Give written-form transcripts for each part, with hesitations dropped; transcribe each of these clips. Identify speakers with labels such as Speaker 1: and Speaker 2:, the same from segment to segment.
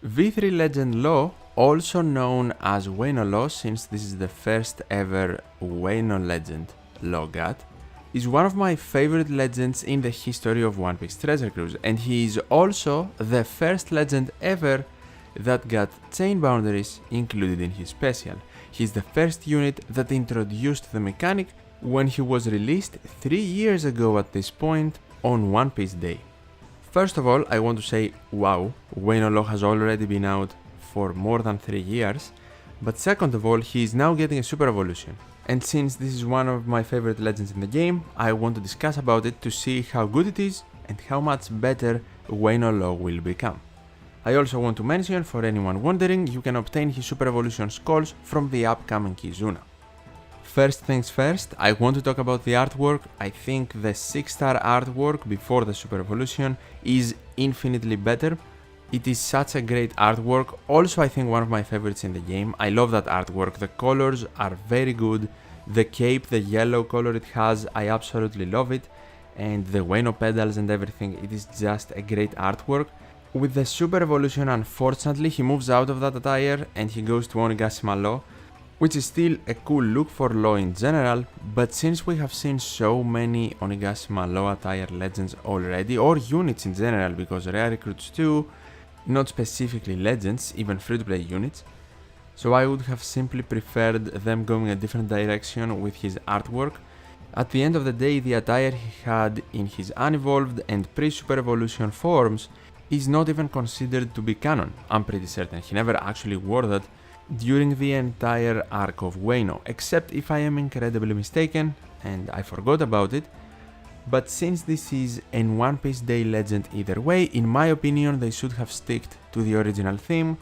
Speaker 1: V3 Legend Law, also known as Wano Law since this is the first ever Wano Legend Law god, is one of my favorite legends in the history of One Piece Treasure Cruise, and he is also the first legend ever that got chain boundaries included in his special. He is the first unit that introduced the mechanic when he was released 3 years ago at this point on One Piece Day. First of all, I want to say wow, Wano Law has already been out for more than 3 years, but second of all, he is now getting a super evolution. And since this is one of my favorite legends in the game, I want to discuss about it to see how good it is and how much better Wano Law will become. I also want to mention, for anyone wondering, you can obtain his Super Evolution Skulls from the upcoming Kizuna. First things first, I want to talk about the artwork. I think the 6-star artwork before the Super Evolution is infinitely better. It is such a great artwork, also I think one of my favorites in the game. I love that artwork, the colors are very good, the cape, the yellow color it has, I absolutely love it, and the Wano pedals and everything, it is just a great artwork. With the Super Evolution, unfortunately, he moves out of that attire and he goes to Onigashima Law, which is still a cool look for Law in general, but since we have seen so many Onigashima Law attire legends already, or units in general, because Rare Recruits 2, not specifically legends, even free-to-play units, so I would have simply preferred them going a different direction with his artwork. At the end of the day, the attire he had in his unevolved and pre-Super Evolution forms is not even considered to be canon. I'm pretty certain he never actually wore that during the entire arc of Wano, except if I am incredibly mistaken and I forgot about it. But since this is an One Piece Day legend either way, in my opinion they should have stuck to the original theme,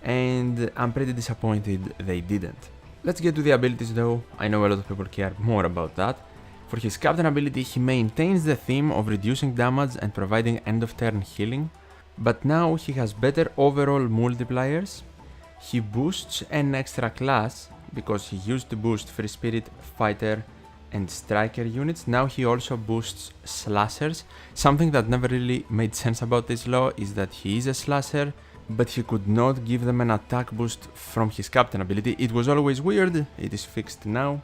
Speaker 1: and I'm pretty disappointed they didn't. Let's get to the abilities though, I know a lot of people care more about that. For his captain ability, he maintains the theme of reducing damage and providing end of turn healing, but now he has better overall multipliers. He boosts an extra class because he used to boost Free Spirit, Fighter and Striker units. Now he also boosts Slashers. Something that never really made sense about this law is that he is a Slasher, but he could not give them an attack boost from his captain ability. It was always weird, it is fixed now.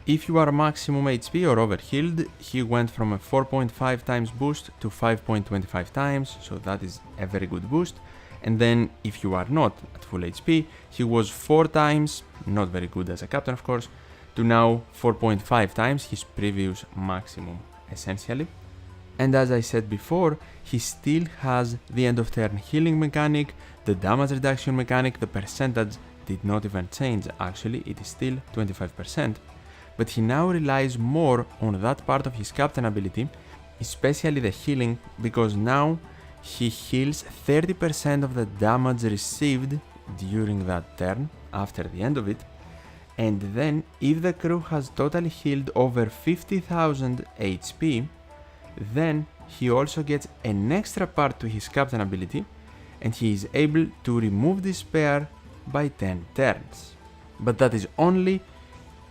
Speaker 1: If you are maximum HP or overhealed, he went from a 4.5 times boost to 5.25 times, so that is a very good boost. And then if you are not at full HP, he was 4 times, not very good as a captain of course, to now 4.5 times his previous maximum essentially. And as I said before, he still has the end of turn healing mechanic, the damage reduction mechanic, the percentage did not even change actually, it is still 25%, but he now relies more on that part of his captain ability, especially the healing, because now he heals 30% of the damage received during that turn after the end of it. And then if the crew has totally healed over 50,000 HP, then he also gets an extra part to his captain ability and he is able to remove despair by 10 turns. But that is only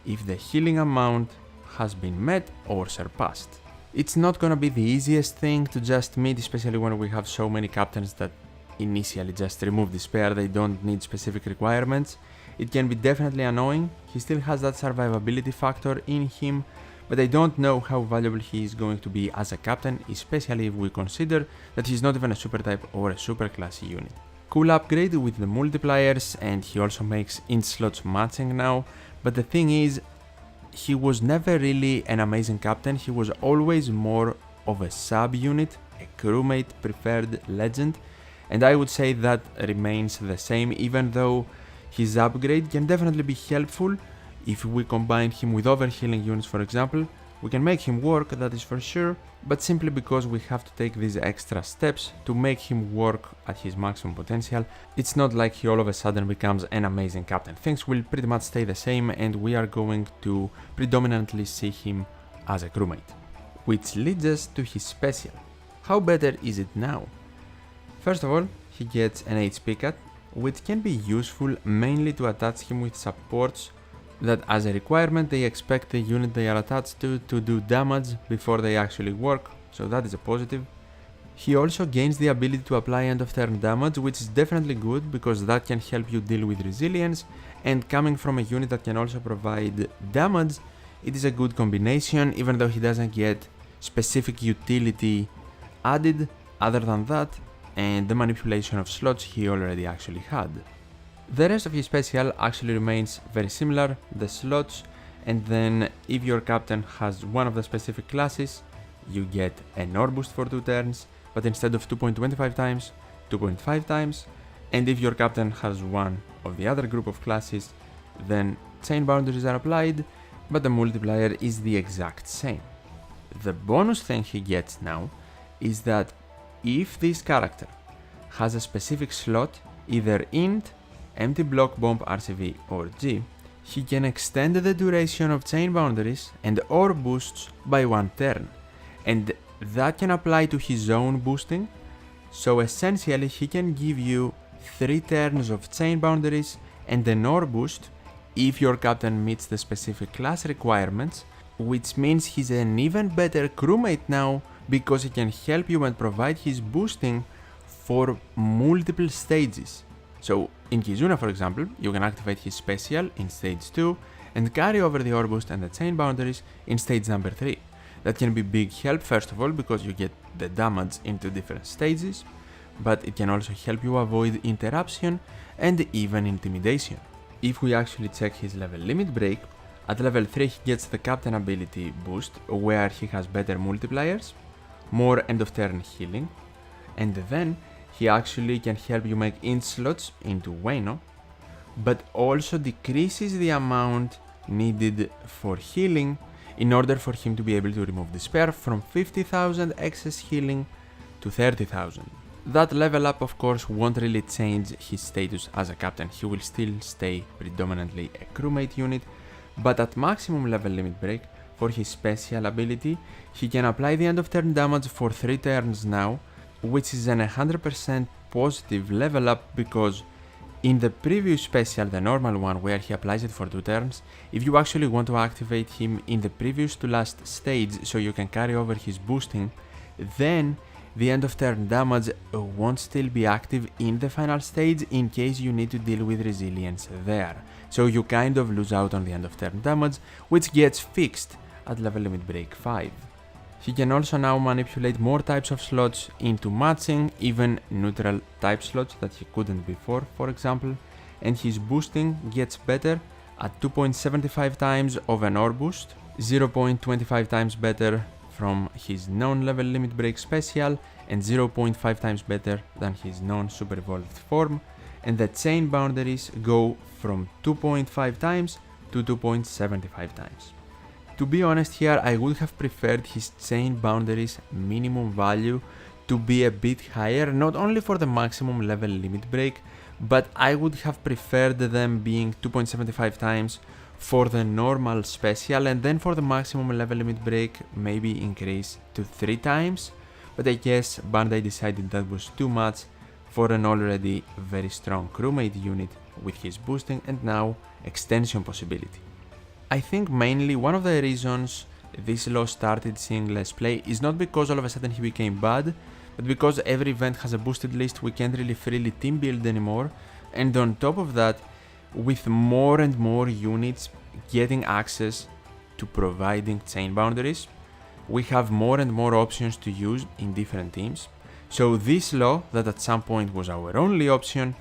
Speaker 1: if the healing amount has been met or surpassed. It's not gonna be the easiest thing to just meet, especially when we have so many captains that initially just remove despair, they don't need specific requirements. It can be definitely annoying, he still has that survivability factor in him, but I don't know how valuable he is going to be as a captain, especially if we consider that he's not even a super type or a super classy unit. Cool upgrade with the multipliers, and he also makes int slots matching now, but the thing is, he was never really an amazing captain, he was always more of a sub-unit, a crewmate preferred legend, and I would say that remains the same, even though his upgrade can definitely be helpful. If we combine him with overhealing units, for example, we can make him work, that is for sure, but simply because we have to take these extra steps to make him work at his maximum potential. It's not like he all of a sudden becomes an amazing captain. Things will pretty much stay the same and we are going to predominantly see him as a crewmate. Which leads us to his special. How better is it now? First of all, he gets an HP cut, which can be useful mainly to attach him with supports that as a requirement they expect the unit they are attached to do damage before they actually work, so that is a positive. He also gains the ability to apply end of turn damage, which is definitely good because that can help you deal with resilience, and coming from a unit that can also provide damage, it is a good combination even though he doesn't get specific utility added other than that, and the manipulation of slots he already actually had. The rest of his special actually remains very similar, the slots, and then if your captain has one of the specific classes, you get an ore boost for 2 turns, but instead of 2.25 times, 2.5 times, and if your captain has one of the other group of classes, then chain boundaries are applied, but the multiplier is the exact same. The bonus thing he gets now is that if this character has a specific slot, either int, empty block bomb RCV or G, he can extend the duration of chain boundaries and ore boosts by 1 turn, and that can apply to his own boosting, so essentially he can give you 3 turns of chain boundaries and an ore boost if your captain meets the specific class requirements, which means he's an even better crewmate now because he can help you and provide his boosting for multiple stages. So in Kizuna, for example, you can activate his special in stage 2 and carry over the ore boost and the chain boundaries in stage number 3. That can be big help, first of all, because you get the damage into different stages, but it can also help you avoid interruption and even intimidation. If we actually check his level limit break, at level 3 he gets the captain ability boost, where he has better multipliers, more end of turn healing, and then he actually can help you make int slots into Wano, but also decreases the amount needed for healing in order for him to be able to remove despair from 50,000 excess healing to 30,000. That level up of course won't really change his status as a captain, he will still stay predominantly a crewmate unit, but at maximum level limit break, for his special ability, he can apply the end of turn damage for 3 turns now, which is an 100% positive level up because in the previous special, the normal one where he applies it for 2 turns, if you actually want to activate him in the previous to last stage so you can carry over his boosting, then the end of turn damage won't still be active in the final stage in case you need to deal with resilience there. So you kind of lose out on the end of turn damage, which gets fixed at level limit break 5. He can also now manipulate more types of slots into matching, even neutral type slots that he couldn't before, for example, and his boosting gets better at 2.75 times of an ore boost, 0.25 times better from his non-level limit break special, and 0.5 times better than his non-super evolved form, and the chain boundaries go from 2.5 times to 2.75 times. To be honest here, I would have preferred his chain boundaries minimum value to be a bit higher, not only for the maximum level limit break, but I would have preferred them being 2.75 times for the normal special, and then for the maximum level limit break maybe increase to 3 times, but I guess Bandai decided that was too much for an already very strong crewmate unit with his boosting and now extension possibility. I think mainly one of the reasons this law started seeing less play is not because all of a sudden he became bad, but because every event has a boosted list, we can't really freely team build anymore, and on top of that, with more and more units getting access to providing chain boundaries, we have more and more options to use in different teams. So this law, that at some point was our only option,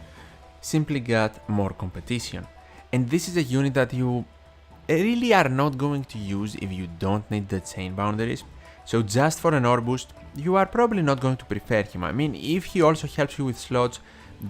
Speaker 1: simply got more competition. And this is a unit that you really are not going to use if you don't need the chain boundaries. So just for an ore boost, you are probably not going to prefer him. I mean, if he also helps you with slots,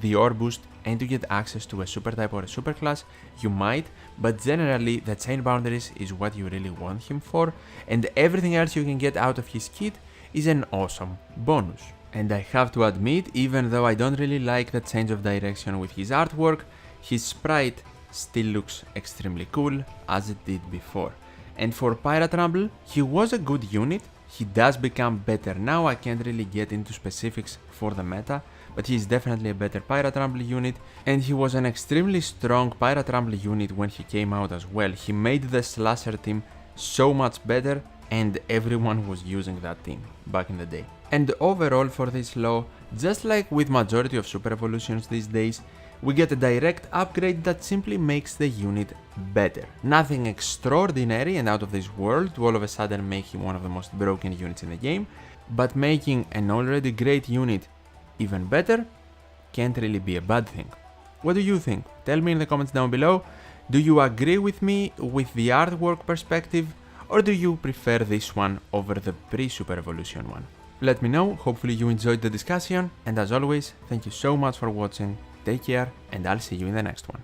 Speaker 1: the ore boost, and to get access to a super type or a super class, you might, but generally the chain boundaries is what you really want him for, and everything else you can get out of his kit is an awesome bonus. And I have to admit, even though I don't really like the change of direction with his artwork, his sprite still looks extremely cool as it did before. And for Pirate Rumble, he was a good unit. He does become better now. I can't really get into specifics for the meta, but he is definitely a better Pirate Rumble unit, and he was an extremely strong Pirate Rumble unit when he came out as well. He made the slasher team so much better, and everyone was using that team back in the day. And overall for this law, just like with majority of super evolutions these days, we get a direct upgrade that simply makes the unit better. Nothing extraordinary and out of this world to all of a sudden make him one of the most broken units in the game, but making an already great unit even better can't really be a bad thing. What do you think? Tell me in the comments down below. Do you agree with me with the artwork perspective, or do you prefer this one over the pre-Super Evolution one? Let me know, hopefully you enjoyed the discussion, and as always, thank you so much for watching, take care, and I'll see you in the next one.